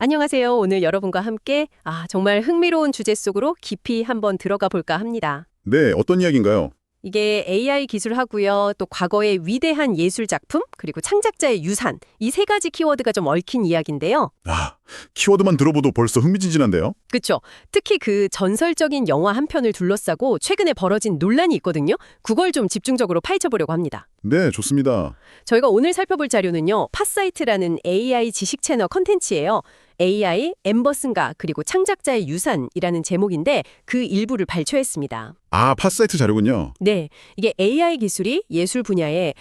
안녕하세요. 오늘 여러분과 함께 정말 흥미로운 주제 속으로 깊이 한번 들어가 볼까 합니다. 네, 어떤 이야기인가요? 이게 AI 기술하고요. 또 과거의 위대한 예술 작품, 그리고 창작자의 유산, 이 세 가지 키워드가 좀 얽힌 이야기인데요. 키워드만 들어봐도 벌써 흥미진진한데요? 그렇죠. 특히 그 전설적인 영화 한 편을 둘러싸고 최근에 벌어진 논란이 있거든요. 그걸 좀 집중적으로 파헤쳐보려고 합니다. 네, 좋습니다. 저희가 오늘 살펴볼 자료는요. 팟사이트라는 AI 지식 채널 컨텐츠예요. AI, 엠버슨가, 그리고 창작자의 유산이라는 제목인데 그 일부를 발췌했습니다. 팟사이트 자료군요. 네, 이게 AI 기술이 예술 분야에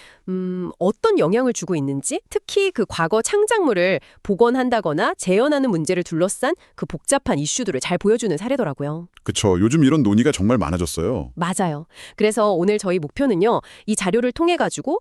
어떤 영향을 주고 있는지, 특히 그 과거 창작물을 복원한다거나 재현하는 문제를 둘러싼 그 복잡한 이슈들을 잘 보여주는 사례더라고요. 그쵸, 요즘 이런 논의가 정말 많아졌어요. 맞아요. 그래서 오늘 저희 목표는요, 이 자료를 통해 가지고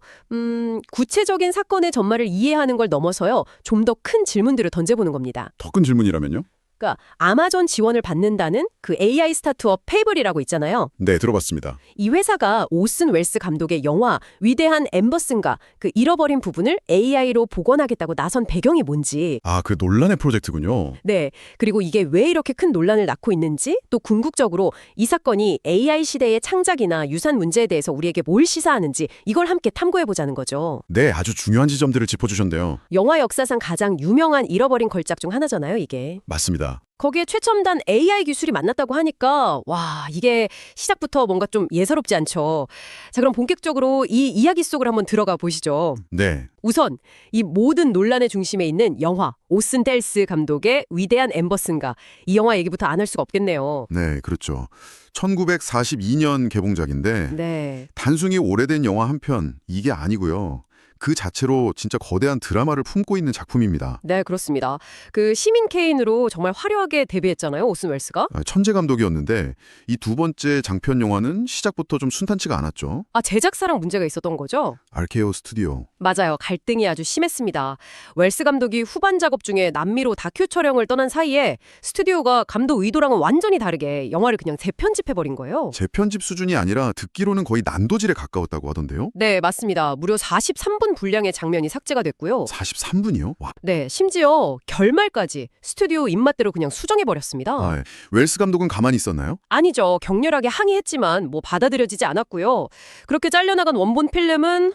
구체적인 사건의 전말을 이해하는 걸 넘어서요, 좀 더 큰 질문들을 던져보는 겁니다. 더 큰 질문이라면요? 그러니까 아마존 지원을 받는다는 그 AI 스타트업 페이블이라고 있잖아요. 네, 들어봤습니다. 이 회사가 오슨 웰스 감독의 영화 위대한 엠버슨가 그 잃어버린 부분을 AI로 복원하겠다고 나선 배경이 뭔지. 그 논란의 프로젝트군요. 네. 그리고 이게 왜 이렇게 큰 논란을 낳고 있는지, 또 궁극적으로 이 사건이 AI 시대의 창작이나 유산 문제에 대해서 우리에게 뭘 시사하는지 이걸 함께 탐구해보자는 거죠. 네, 아주 중요한 지점들을 짚어주셨네요. 영화 역사상 가장 유명한 잃어버린 걸작 중 하나잖아요, 이게. 맞습니다. 거기에 최첨단 AI 기술이 만났다고 하니까 이게 시작부터 뭔가 좀 예사롭지 않죠. 자, 그럼 본격적으로 이 이야기 속으로 한번 들어가 보시죠. 네, 우선 이 모든 논란의 중심에 있는 영화 오슨 델스 감독의 위대한 엠버슨가, 이 영화 얘기부터 안 할 수가 없겠네요. 네, 그렇죠. 1942년 개봉작인데 네. 단순히 오래된 영화 한 편, 이게 아니고요. 그 자체로 진짜 거대한 드라마를 품고 있는 작품입니다. 네, 그렇습니다. 그 시민 케인으로 정말 화려하게 데뷔했잖아요, 오슨 웰스가. 천재 감독이었는데 이 두 번째 장편 영화는 시작부터 좀 순탄치가 않았죠. 제작사랑 문제가 있었던 거죠? RKO 스튜디오. 맞아요. 갈등이 아주 심했습니다. 웰스 감독이 후반 작업 중에 남미로 다큐 촬영을 떠난 사이에 스튜디오가 감독 의도랑은 완전히 다르게 영화를 그냥 재편집해버린 거예요. 재편집 수준이 아니라 듣기로는 거의 난도질에 가까웠다고 하던데요. 네, 맞습니다. 무려 43분 분량의 장면이 삭제가 됐고요. 43분이요? 와. 네, 심지어 결말까지 스튜디오 입맛대로 그냥 수정해버렸습니다. 예. 웰스 감독은 가만히 있었나요? 아니죠. 격렬하게 항의했지만 받아들여지지 않았고요. 그렇게 잘려나간 원본 필름은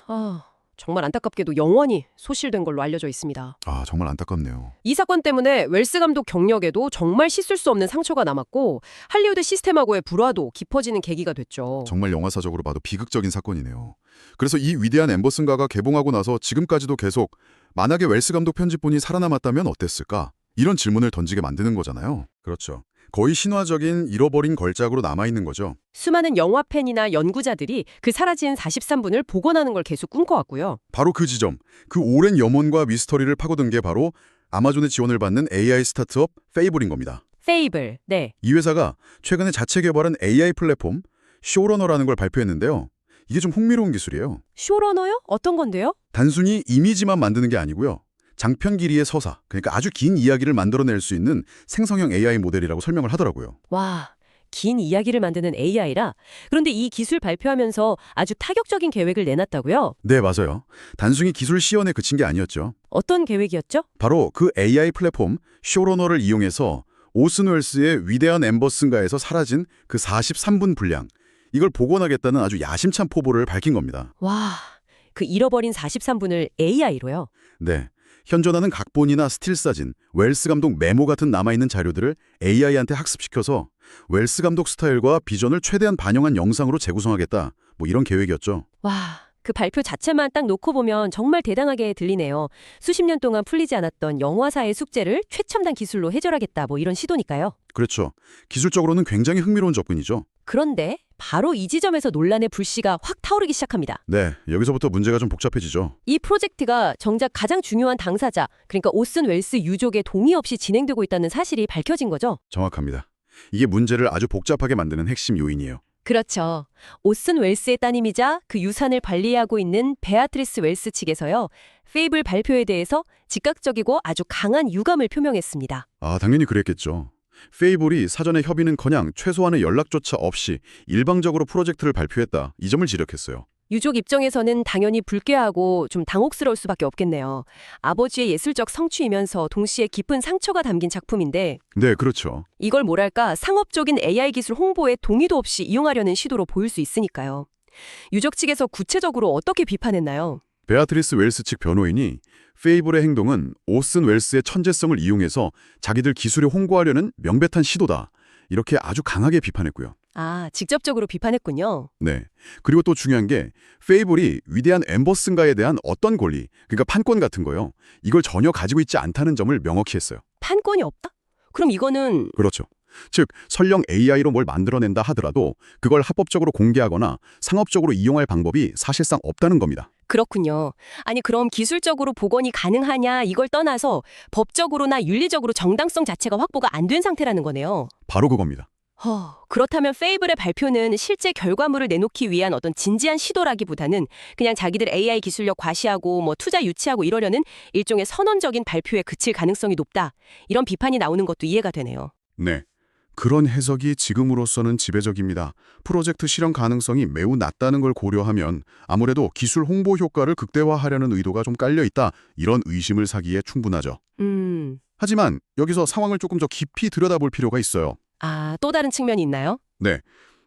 정말 안타깝게도 영원히 소실된 걸로 알려져 있습니다. 정말 안타깝네요. 이 사건 때문에 웰스 감독 경력에도 정말 씻을 수 없는 상처가 남았고 할리우드 시스템하고의 불화도 깊어지는 계기가 됐죠. 정말 영화사적으로 봐도 비극적인 사건이네요. 그래서 이 위대한 엠버슨가가 개봉하고 나서 지금까지도 계속 만약에 웰스 감독 편집본이 살아남았다면 어땠을까? 이런 질문을 던지게 만드는 거잖아요. 그렇죠. 거의 신화적인 잃어버린 걸작으로 남아있는 거죠. 수많은 영화 팬이나 연구자들이 그 사라진 43분을 복원하는 걸 계속 꿈꿔왔고요. 바로 그 지점, 그 오랜 염원과 미스터리를 파고든 게 바로 아마존의 지원을 받는 AI 스타트업 페이블인 겁니다. 페이블, 네. 이 회사가 최근에 자체 개발한 AI 플랫폼 쇼러너라는 걸 발표했는데요. 이게 좀 흥미로운 기술이에요. 쇼러너요? 어떤 건데요? 단순히 이미지만 만드는 게 아니고요. 장편 길이의 서사, 그러니까 아주 긴 이야기를 만들어낼 수 있는 생성형 AI 모델이라고 설명을 하더라고요. 와, 긴 이야기를 만드는 AI라? 그런데 이 기술 발표하면서 아주 타격적인 계획을 내놨다고요? 네, 맞아요. 단순히 기술 시연에 그친 게 아니었죠. 어떤 계획이었죠? 바로 그 AI 플랫폼 쇼러너를 이용해서 오슨 웰스의 위대한 엠버슨가에서 사라진 그 43분 분량, 이걸 복원하겠다는 아주 야심찬 포부를 밝힌 겁니다. 와, 그 잃어버린 43분을 AI로요? 네. 현존하는 각본이나 스틸 사진, 웰스 감독 메모 같은 남아있는 자료들을 AI한테 학습시켜서 웰스 감독 스타일과 비전을 최대한 반영한 영상으로 재구성하겠다. 이런 계획이었죠. 와, 그 발표 자체만 딱 놓고 보면 정말 대단하게 들리네요. 수십 년 동안 풀리지 않았던 영화사의 숙제를 최첨단 기술로 해결하겠다. 이런 시도니까요. 그렇죠. 기술적으로는 굉장히 흥미로운 접근이죠. 그런데 바로 이 지점에서 논란의 불씨가 확 타오르기 시작합니다. 네, 여기서부터 문제가 좀 복잡해지죠. 이 프로젝트가 정작 가장 중요한 당사자, 그러니까 오슨 웰스 유족의 동의 없이 진행되고 있다는 사실이 밝혀진 거죠. 정확합니다. 이게 문제를 아주 복잡하게 만드는 핵심 요인이에요. 그렇죠. 오슨 웰스의 따님이자 그 유산을 관리하고 있는 베아트리스 웰스 측에서요. 페이블 발표에 대해서 즉각적이고 아주 강한 유감을 표명했습니다. 당연히 그랬겠죠. 페이블이 사전에 협의는커녕 최소한의 연락조차 없이 일방적으로 프로젝트를 발표했다. 이 점을 지적했어요. 유족 입장에서는 당연히 불쾌하고 좀 당혹스러울 수밖에 없겠네요. 아버지의 예술적 성취이면서 동시에 깊은 상처가 담긴 작품인데 네, 그렇죠. 이걸 뭐랄까 상업적인 AI 기술 홍보에 동의도 없이 이용하려는 시도로 보일 수 있으니까요. 유족 측에서 구체적으로 어떻게 비판했나요? 베아트리스 웰스 측 변호인이 페이블의 행동은 오슨 웰스의 천재성을 이용해서 자기들 기술에 홍보하려는 명백한 시도다. 이렇게 아주 강하게 비판했고요. 아, 직접적으로 비판했군요. 네. 그리고 또 중요한 게 페이블이 위대한 엠버슨가에 대한 어떤 권리, 그러니까 판권 같은 거요. 이걸 전혀 가지고 있지 않다는 점을 명확히 했어요. 판권이 없다? 그럼 이거는 그렇죠. 즉, 설령 AI로 뭘 만들어낸다 하더라도 그걸 합법적으로 공개하거나 상업적으로 이용할 방법이 사실상 없다는 겁니다. 그렇군요. 아니 그럼 기술적으로 복원이 가능하냐 이걸 떠나서 법적으로나 윤리적으로 정당성 자체가 확보가 안 된 상태라는 거네요. 바로 그겁니다. 그렇다면 페이블의 발표는 실제 결과물을 내놓기 위한 어떤 진지한 시도라기보다는 그냥 자기들 AI 기술력 과시하고 뭐 투자 유치하고 이러려는 일종의 선언적인 발표에 그칠 가능성이 높다. 이런 비판이 나오는 것도 이해가 되네요. 네. 그런 해석이 지금으로서는 지배적입니다. 프로젝트 실현 가능성이 매우 낮다는 걸 고려하면 아무래도 기술 홍보 효과를 극대화하려는 의도가 좀 깔려 있다. 이런 의심을 사기에 충분하죠. 하지만 여기서 상황을 조금 더 깊이 들여다볼 필요가 있어요. 아, 또 다른 측면이 있나요? 네.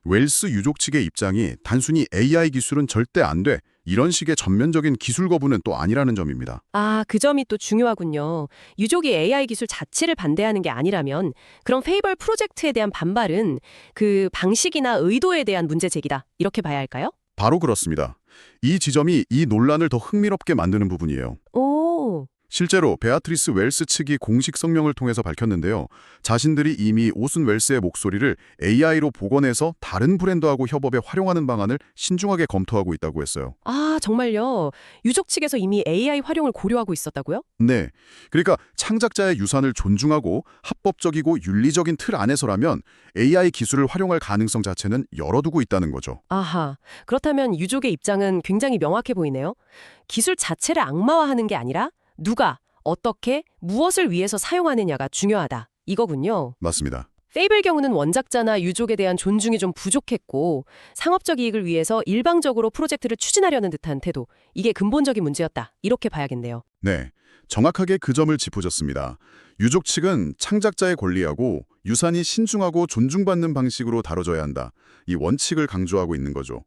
웰스 유족 측의 입장이 단순히 AI 기술은 절대 안 돼. 이런 식의 전면적인 기술 거부는 또 아니라는 점입니다. 아, 그 점이 또 중요하군요. 유족이 AI 기술 자체를 반대하는 게 아니라면 그럼 페이벌 프로젝트에 대한 반발은 그 방식이나 의도에 대한 문제 제기다. 이렇게 봐야 할까요? 바로 그렇습니다. 이 지점이 이 논란을 더 흥미롭게 만드는 부분이에요. 오, 실제로 베아트리스 웰스 측이 공식 성명을 통해서 밝혔는데요. 자신들이 이미 오슨 웰스의 목소리를 AI로 복원해서 다른 브랜드하고 협업에 활용하는 방안을 신중하게 검토하고 있다고 했어요. 아, 정말요? 유족 측에서 이미 AI 활용을 고려하고 있었다고요? 네. 그러니까 창작자의 유산을 존중하고 합법적이고 윤리적인 틀 안에서라면 AI 기술을 활용할 가능성 자체는 열어두고 있다는 거죠. 아하, 그렇다면 유족의 입장은 굉장히 명확해 보이네요. 기술 자체를 악마화하는 게 아니라 누가, 어떻게, 무엇을 위해서 사용하느냐가 중요하다. 이거군요. 맞습니다. 페이블 경우는 원작자나 유족에 대한 존중이 좀 부족했고 상업적 이익을 위해서 일방적으로 프로젝트를 추진하려는 듯한 태도. 이게 근본적인 문제였다. 이렇게 봐야겠네요. 네. 정확하게 그 점을 짚어줬습니다. 유족 측은 창작자의 권리하고 유산이 신중하고 존중받는 방식으로 다뤄져야 한다. 이 원칙을 강조하고 있는 거죠.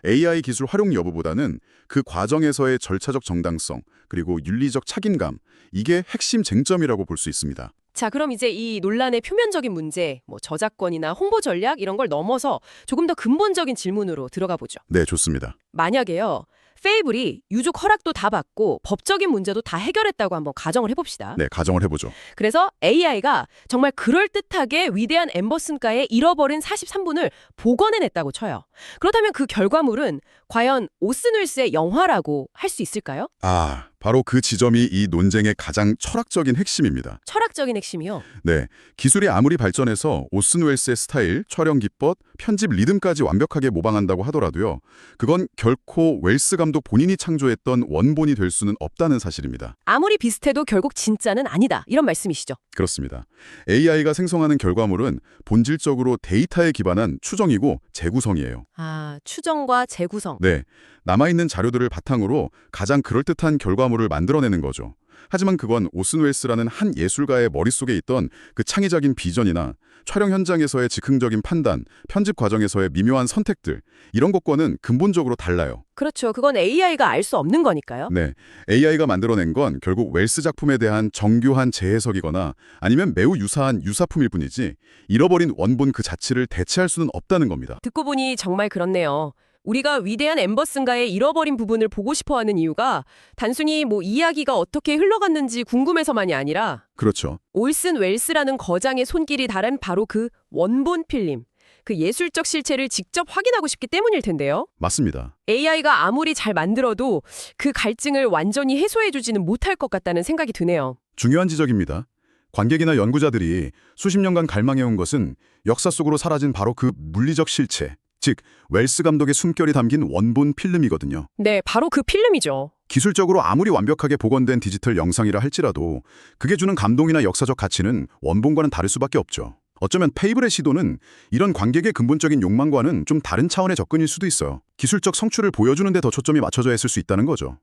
AI 기술 활용 여부보다는 그 과정에서의 절차적 정당성, 그리고 윤리적 착인감, 이게 핵심 쟁점이라고 볼 수 있습니다. 자, 그럼 이제 이 논란의 표면적인 문제, 뭐 저작권이나 홍보 전략 이런 걸 넘어서 조금 더 근본적인 질문으로 들어가 보죠. 네, 좋습니다. 만약에요. 페이블이 유족 허락도 다 받고 법적인 문제도 다 해결했다고 한번 가정을 해봅시다. 네, 가정을 해보죠. 그래서 AI가 정말 그럴듯하게 위대한 엠버슨가의 잃어버린 43분을 복원해냈다고 쳐요. 그렇다면 그 결과물은 과연 오슨 웰스의 영화라고 할 수 있을까요? 아, 바로 그 지점이 이 논쟁의 가장 철학적인 핵심입니다. 철학적인 핵심이요. 네, 기술이 아무리 발전해서 오슨 웰스의 스타일, 촬영 기법, 편집 리듬까지 완벽하게 모방한다고 하더라도요. 그건 결코 웰스 감독 본인이 창조했던 원본이 될 수는 없다는 사실입니다. 아무리 비슷해도 결국 진짜는 아니다. 이런 말씀이시죠. 그렇습니다. AI가 생성하는 결과물은 본질적으로 데이터에 기반한 추정이고 재구성이에요. 아, 추정과 재구성. 네, 남아있는 자료들을 바탕으로 가장 그럴듯한 결과물을 만들어내는 거죠. 하지만 그건 오슨 웰스라는 한 예술가의 머릿속에 있던 그 창의적인 비전이나 촬영 현장에서의 즉흥적인 판단, 편집 과정에서의 미묘한 선택들, 이런 것과는 근본적으로 달라요. 그렇죠. 그건 AI가 알 수 없는 거니까요. 네, AI가 만들어낸 건 결국 웰스 작품에 대한 정교한 재해석이거나 아니면 매우 유사한 유사품일 뿐이지 잃어버린 원본 그 자체를 대체할 수는 없다는 겁니다. 듣고 보니 정말 그렇네요. 우리가 위대한 엠버슨가의 잃어버린 부분을 보고 싶어하는 이유가 단순히 뭐 이야기가 어떻게 흘러갔는지 궁금해서만이 아니라 그렇죠. 올슨 웰스라는 거장의 손길이 다른 바로 그 원본 필름, 그 예술적 실체를 직접 확인하고 싶기 때문일 텐데요. 맞습니다. AI가 아무리 잘 만들어도 그 갈증을 완전히 해소해주지는 못할 것 같다는 생각이 드네요. 중요한 지적입니다. 관객이나 연구자들이 수십 년간 갈망해온 것은 역사 속으로 사라진 바로 그 물리적 실체, 즉 웰스 감독의 숨결이 담긴 원본 필름이거든요. 네, 바로 그 필름이죠. 기술적으로 아무리 완벽하게 복원된 디지털 영상이라 할지라도 그게 주는 감동이나 역사적 가치는 원본과는 다를 수밖에 없죠. 어쩌면 페이블의 시도는 이런 관객의 근본적인 욕망과는 좀 다른 차원의 접근일 수도 있어요. 기술적 성취를 보여주는 데 더 초점이 맞춰져 있을 수 있다는 거죠.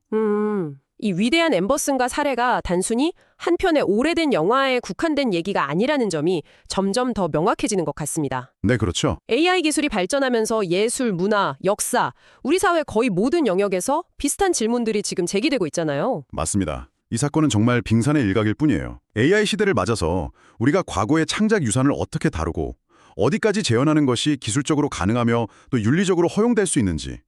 이 위대한 엠버슨가 사례가 단순히 한 편의 오래된 영화에 국한된 얘기가 아니라는 점이 점점 더 명확해지는 것 같습니다. 네, 그렇죠. AI 기술이 발전하면서 예술, 문화, 역사, 우리 사회 거의 모든 영역에서 비슷한 질문들이 지금 제기되고 있잖아요. 맞습니다. 이 사건은 정말 빙산의 일각일 뿐이에요. AI 시대를 맞아서 우리가 과거의 창작 유산을 어떻게 다루고 어디까지 재현하는 것이 기술적으로 가능하며 또 윤리적으로 허용될 수 있는지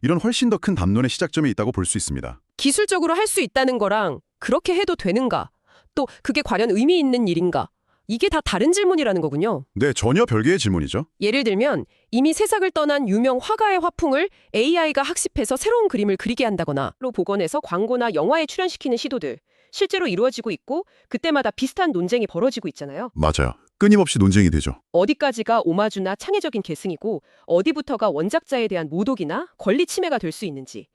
이런 훨씬 더 큰 담론의 시작점이 있다고 볼 수 있습니다. 기술적으로 할 수 있다는 거랑 그렇게 해도 되는가? 또 그게 과연 의미 있는 일인가? 이게 다 다른 질문이라는 거군요. 네, 전혀 별개의 질문이죠. 예를 들면 이미 세상을 떠난 유명 화가의 화풍을 AI가 학습해서 새로운 그림을 그리게 한다거나 로 복원해서 광고나 영화에 출연시키는 시도들 실제로 이루어지고 있고 그때마다 비슷한 논쟁이 벌어지고 있잖아요. 맞아요. 끊임없이 논쟁이 되죠. 어디까지가 오마주나 창의적인 계승이고 어디부터가 원작자에 대한 모독이나 권리 침해가 될 수 있는지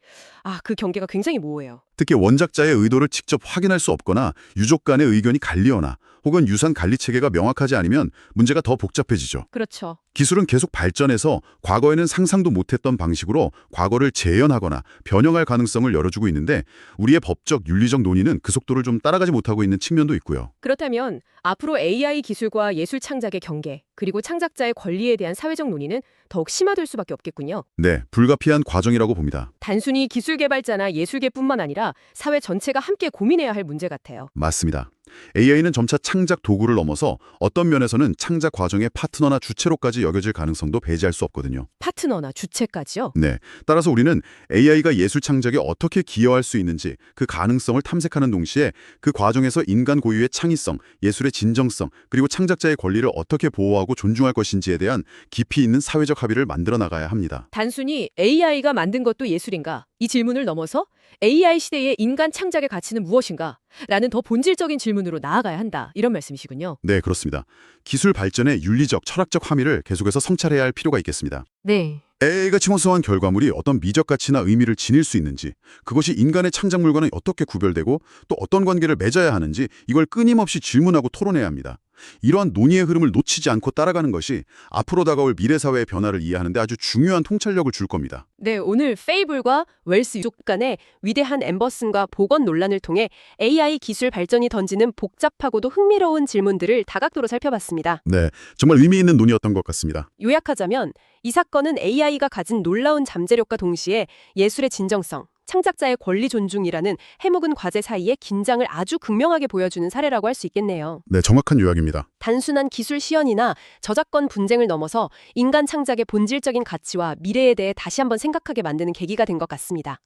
그 경계가 굉장히 모호해요. 특히 원작자의 의도를 직접 확인할 수 없거나 유족 간의 의견이 갈리거나 혹은 유산 관리 체계가 명확하지 않으면 문제가 더 복잡해지죠. 그렇죠. 기술은 계속 발전해서 과거에는 상상도 못했던 방식으로 과거를 재현하거나 변형할 가능성을 열어주고 있는데 우리의 법적, 윤리적 논의는 그 속도를 좀 따라가지 못하고 있는 측면도 있고요. 그렇다면 앞으로 AI 기술과 예술 창작의 경계 그리고 창작자의 권리에 대한 사회적 논의는 더욱 심화될 수밖에 없겠군요. 네, 불가피한 과정이라고 봅니다. 단순히 기술 개발자나 예술계뿐만 아니라 사회 전체가 함께 고민해야 할 문제 같아요. 맞습니다. AI는 점차 창작 도구를 넘어서 어떤 면에서는 창작 과정의 파트너나 주체로까지 여겨질 가능성도 배제할 수 없거든요. 파트너나 주체까지요? 네, 따라서 우리는 AI가 예술 창작에 어떻게 기여할 수 있는지 그 가능성을 탐색하는 동시에 그 과정에서 인간 고유의 창의성, 예술의 진정성, 그리고 창작자의 권리를 어떻게 보호하고 존중할 것인지에 대한 깊이 있는 사회적 합의를 만들어 나가야 합니다. 단순히 AI가 만든 것도 예술인가? 이 질문을 넘어서 AI 시대의 인간 창작의 가치는 무엇인가? 라는 더 본질적인 질문으로 나아가야 한다. 이런 말씀이시군요. 네, 그렇습니다. 기술 발전의 윤리적, 철학적 함의를 계속해서 성찰해야 할 필요가 있겠습니다. 네. AI가 형성한 결과물이 어떤 미적 가치나 의미를 지닐 수 있는지, 그것이 인간의 창작물과는 어떻게 구별되고 또 어떤 관계를 맺어야 하는지 이걸 끊임없이 질문하고 토론해야 합니다. 이러한 논의의 흐름을 놓치지 않고 따라가는 것이 앞으로 다가올 미래 사회의 변화를 이해하는 데 아주 중요한 통찰력을 줄 겁니다. 네, 오늘 페이블과 웰스 유족 간의 위대한 엠버슨과 복원 논란을 통해 AI 기술 발전이 던지는 복잡하고도 흥미로운 질문들을 다각도로 살펴봤습니다. 네, 정말 의미 있는 논의였던 것 같습니다. 요약하자면 이 사건은 AI가 가진 놀라운 잠재력과 동시에 예술의 진정성, 창작자의 권리 존중이라는 해묵은 과제 사이의 긴장을 아주 극명하게 보여주는 사례라고 할 수 있겠네요. 네, 정확한 요약입니다. 단순한 기술 시연이나 저작권 분쟁을 넘어서 인간 창작의 본질적인 가치와 미래에 대해 다시 한번 생각하게 만드는 계기가 된 것 같습니다.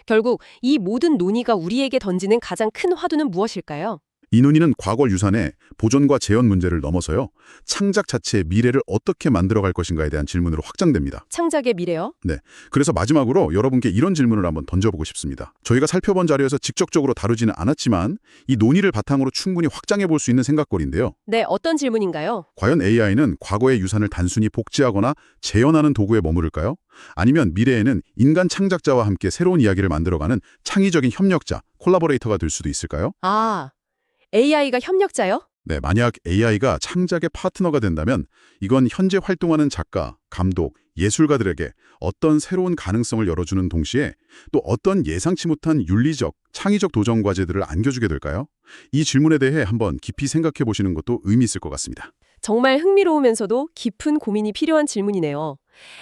결국 이 모든 논의가 우리에게 던지는 가장 큰 화두는 무엇일까요? 이 논의는 과거 유산의 보존과 재현 문제를 넘어서요. 창작 자체의 미래를 어떻게 만들어갈 것인가에 대한 질문으로 확장됩니다. 창작의 미래요? 네, 그래서 마지막으로 여러분께 이런 질문을 한번 던져보고 싶습니다. 저희가 살펴본 자료에서 직접적으로 다루지는 않았지만 이 논의를 바탕으로 충분히 확장해 볼 수 있는 생각거리인데요. 네, 어떤 질문인가요? 과연 AI는 과거의 유산을 단순히 복제하거나 재현하는 도구에 머무를까요? 아니면 미래에는 인간 창작자와 함께 새로운 이야기를 만들어가는 창의적인 협력자, 콜라보레이터가 될 수도 있을까요? AI가 협력자요? 네, 만약 AI가 창작의 파트너가 된다면 이건 현재 활동하는 작가, 감독, 예술가들에게 어떤 새로운 가능성을 열어주는 동시에 또 어떤 예상치 못한 윤리적, 창의적 도전 과제들을 안겨주게 될까요? 이 질문에 대해 한번 깊이 생각해 보시는 것도 의미 있을 것 같습니다. 정말 흥미로우면서도 깊은 고민이 필요한 질문이네요.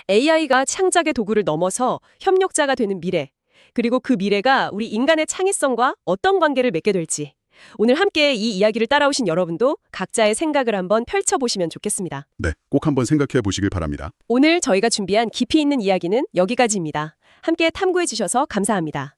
AI가 창작의 도구를 넘어서 협력자가 되는 미래, 그리고 그 미래가 우리 인간의 창의성과 어떤 관계를 맺게 될지 오늘 함께 이 이야기를 따라오신 여러분도 각자의 생각을 한번 펼쳐보시면 좋겠습니다. 네, 꼭 한번 생각해 보시길 바랍니다. 오늘 저희가 준비한 깊이 있는 이야기는 여기까지입니다. 함께 탐구해 주셔서 감사합니다.